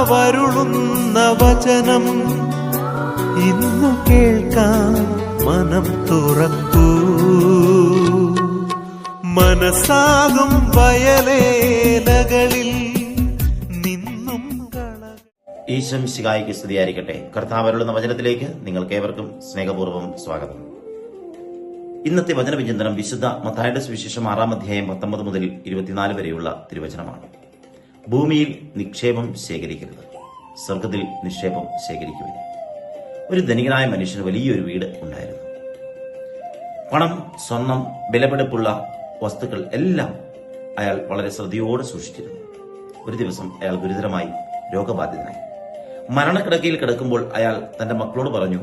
കർത്താവരുളുന്ന വചനം ഇന്നു കേൾക്കാം മനം തുറക്കൂ. മനസ്സാകും വയലേലകളിൽ നിന്നും ഈശോ മിശിഹായ്ക്ക് സ്തുതിയായിരിക്കട്ടെ. കർത്താവരുളുന്ന വചനത്തിലേക്ക് നിങ്ങൾക്കേവർക്കും സ്നേഹപൂർവ്വം സ്വാഗതം. ഇന്നത്തെ വചനവിചിന്തനം വിശുദ്ധ മത്തായിയുടെ സുവിശേഷം 6-ാം അധ്യായം 19 മുതൽ 24 വരെയുള്ള തിരുവചനമാണ്. ഭൂമിയിൽ നിക്ഷേപം ശേഖരിക്കരുത്, സ്വർഗത്തിൽ നിക്ഷേപം ശേഖരിക്കുവിൻ. ഒരു ധനികനായ മനുഷ്യന് വലിയൊരു വീട് ഉണ്ടായിരുന്നു. പണം, സ്വർണം, വിലപിടിപ്പുള്ള വസ്തുക്കൾ എല്ലാം അയാൾ വളരെ ശ്രദ്ധയോടെ സൂക്ഷിച്ചിരുന്നു. ഒരു ദിവസം അയാൾ ഗുരുതരമായി രോഗബാധിതനായി. മരണക്കിടക്കയിൽ കിടക്കുമ്പോൾ അയാൾ തന്റെ മക്കളോട് പറഞ്ഞു,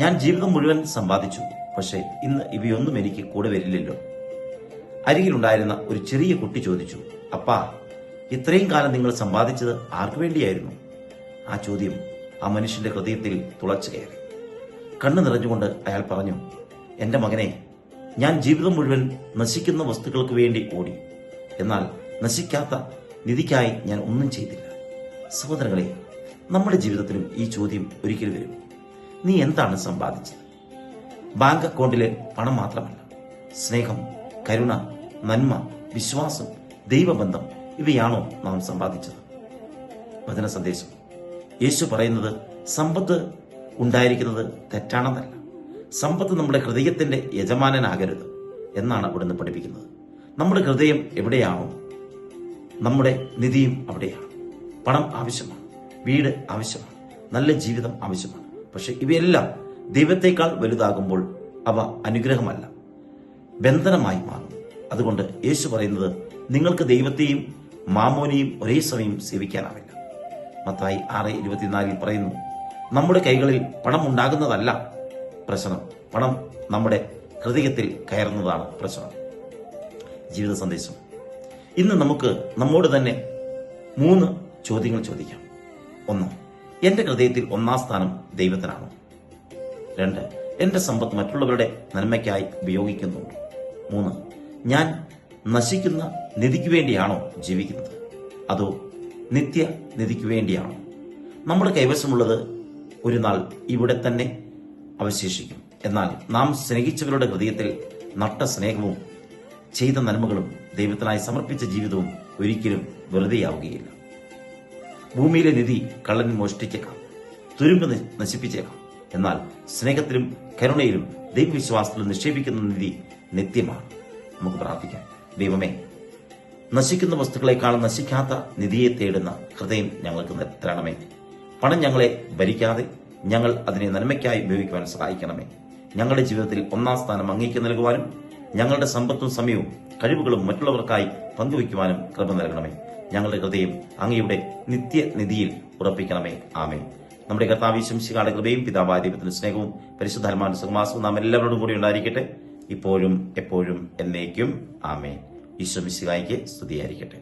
ഞാൻ ജീവിതം മുഴുവൻ സമ്പാദിച്ചു, പക്ഷേ ഇന്ന് ഇവയൊന്നും എനിക്ക് കൂടെ വരില്ലല്ലോ. അരികിലുണ്ടായിരുന്ന ഒരു ചെറിയ കുട്ടി ചോദിച്ചു, അപ്പാ, ഇത്രയും കാലം നിങ്ങൾ സമ്പാദിച്ചത് ആർക്കു വേണ്ടിയായിരുന്നു? ആ ചോദ്യം ആ മനുഷ്യന്റെ ഹൃദയത്തിൽ തുളച്ചു കയറി. കണ്ണു നിറഞ്ഞുകൊണ്ട് അയാൾ പറഞ്ഞു, എന്റെ മകനെ, ഞാൻ ജീവിതം മുഴുവൻ നശിക്കുന്ന വസ്തുക്കൾക്ക് വേണ്ടി ഓടി, എന്നാൽ നശിക്കാത്ത നിധിക്കായി ഞാൻ ഒന്നും ചെയ്തില്ല. സഹോദരങ്ങളെ, നമ്മുടെ ജീവിതത്തിലും ഈ ചോദ്യം ഒരിക്കലും വരും. നീ എന്താണ് സമ്പാദിച്ചത്? ബാങ്ക് അക്കൗണ്ടിലെ പണം മാത്രമല്ല, സ്നേഹം, കരുണ, നന്മ, വിശ്വാസം, ദൈവബന്ധം ഇവയാണോ നാം സമ്പാദിച്ചത്? വചന സന്ദേശം. യേശു പറയുന്നത് സമ്പത്ത് ഉണ്ടായിരിക്കുന്നത് തെറ്റാണെന്നല്ല, സമ്പത്ത് നമ്മുടെ ഹൃദയത്തിന്റെ യജമാനനാകരുത് എന്നാണ് അവിടുന്ന് പഠിപ്പിക്കുന്നത്. നമ്മുടെ ഹൃദയം എവിടെയാണോ നമ്മുടെ നിധിയും അവിടെയാണ്. പണം ആവശ്യമാണ്, വീട് ആവശ്യമാണ്, നല്ല ജീവിതം ആവശ്യമാണ്. പക്ഷെ ഇവയെല്ലാം ദൈവത്തെക്കാൾ വലുതാകുമ്പോൾ അവ അനുഗ്രഹമല്ല, ബന്ധനമായി മാറും. അതുകൊണ്ട് യേശു പറയുന്നത് നിങ്ങൾക്ക് ദൈവത്തെയും മാമോനെയും ഒരേ സമയം സേവിക്കാനാവില്ല. മത്തായി 6:24 പറയുന്നു, നമ്മുടെ കൈകളിൽ പണം ഉണ്ടാകുന്നതല്ല പ്രശ്നം, പണം നമ്മുടെ ഹൃദയത്തിൽ കയറുന്നതാണ് പ്രശ്നം. ജീവിത സന്ദേശം. ഇന്ന് നമുക്ക് നമ്മോട് തന്നെ 3 ചോദ്യങ്ങൾ ചോദിക്കാം. 1, എന്റെ ഹൃദയത്തിൽ 1-ാം സ്ഥാനം ദൈവത്തിനാണോ? 2, എന്റെ സമ്പത്ത് മറ്റുള്ളവരുടെ നന്മയ്ക്കായി ഉപയോഗിക്കുന്നുണ്ടോ? 3, ഞാൻ നശിക്കുന്ന നിധിക്ക് വേണ്ടിയാണോ ജീവിക്കുന്നത്, അതോ നിത്യ നിധിക്ക് വേണ്ടിയാണോ? നമ്മുടെ കൈവശമുള്ളത് ഒരു നാൾ ഇവിടെ തന്നെ അവശേഷിക്കും. എന്നാൽ നാം സ്നേഹിച്ചവരുടെ ഹൃദയത്തിൽ നട്ട സ്നേഹവും ചെയ്ത നന്മകളും ദൈവത്തിനായി സമർപ്പിച്ച ജീവിതവും ഒരിക്കലും വെറുതെയാവുകയില്ല. ഭൂമിയിലെ നിധി കള്ളൻ മോഷ്ടിച്ചേക്കാം, തുരുമ്പ് നശിപ്പിച്ചേക്കാം. എന്നാൽ സ്നേഹത്തിലും കരുണയിലും ദൈവവിശ്വാസത്തിലും നിക്ഷേപിക്കുന്ന നിധി നിത്യമാണ്. നമുക്ക് പ്രാർത്ഥിക്കാം. ദൈവമേ, നശിക്കുന്ന വസ്തുക്കളെക്കാൾ നശിക്കാത്ത നിധിയെ തേടുന്ന ഹൃദയം ഞങ്ങൾക്ക് തരണമേ. പണം ഞങ്ങളെ ഭരിക്കാതെ ഞങ്ങൾ അതിനെ നന്മയ്ക്കായി ഉപയോഗിക്കുവാൻ സഹായിക്കണമേ. ഞങ്ങളുടെ ജീവിതത്തിൽ 1-ാം സ്ഥാനം അങ്ങേക്ക് നൽകുവാനും ഞങ്ങളുടെ സമ്പത്തും സമയവും കഴിവുകളും മറ്റുള്ളവർക്കായി പങ്കുവയ്ക്കുവാനും കൃപ നൽകണമേ. ഞങ്ങളുടെ ഹൃദയം അങ്ങയുടെ നിത്യനിധിയിൽ ഉറപ്പിക്കണമേ. ആമേൻ. നമ്മുടെ കർത്താവ് യേശു മിശിഹായുടെ കൃപയും പിതാവായ ദൈവത്തിന്റെ സ്നേഹവും പരിശുദ്ധാത്മാവിന്റെ സഹവാസവും നാം എല്ലാവരോടും കൂടി ഉണ്ടായിരിക്കട്ടെ, ഇപ്പോഴും എപ്പോഴും എന്നേക്കും. ആമേൻ. ഈശോ മിശിഹായ്ക്ക് സ്തുതിയായിരിക്കട്ടെ.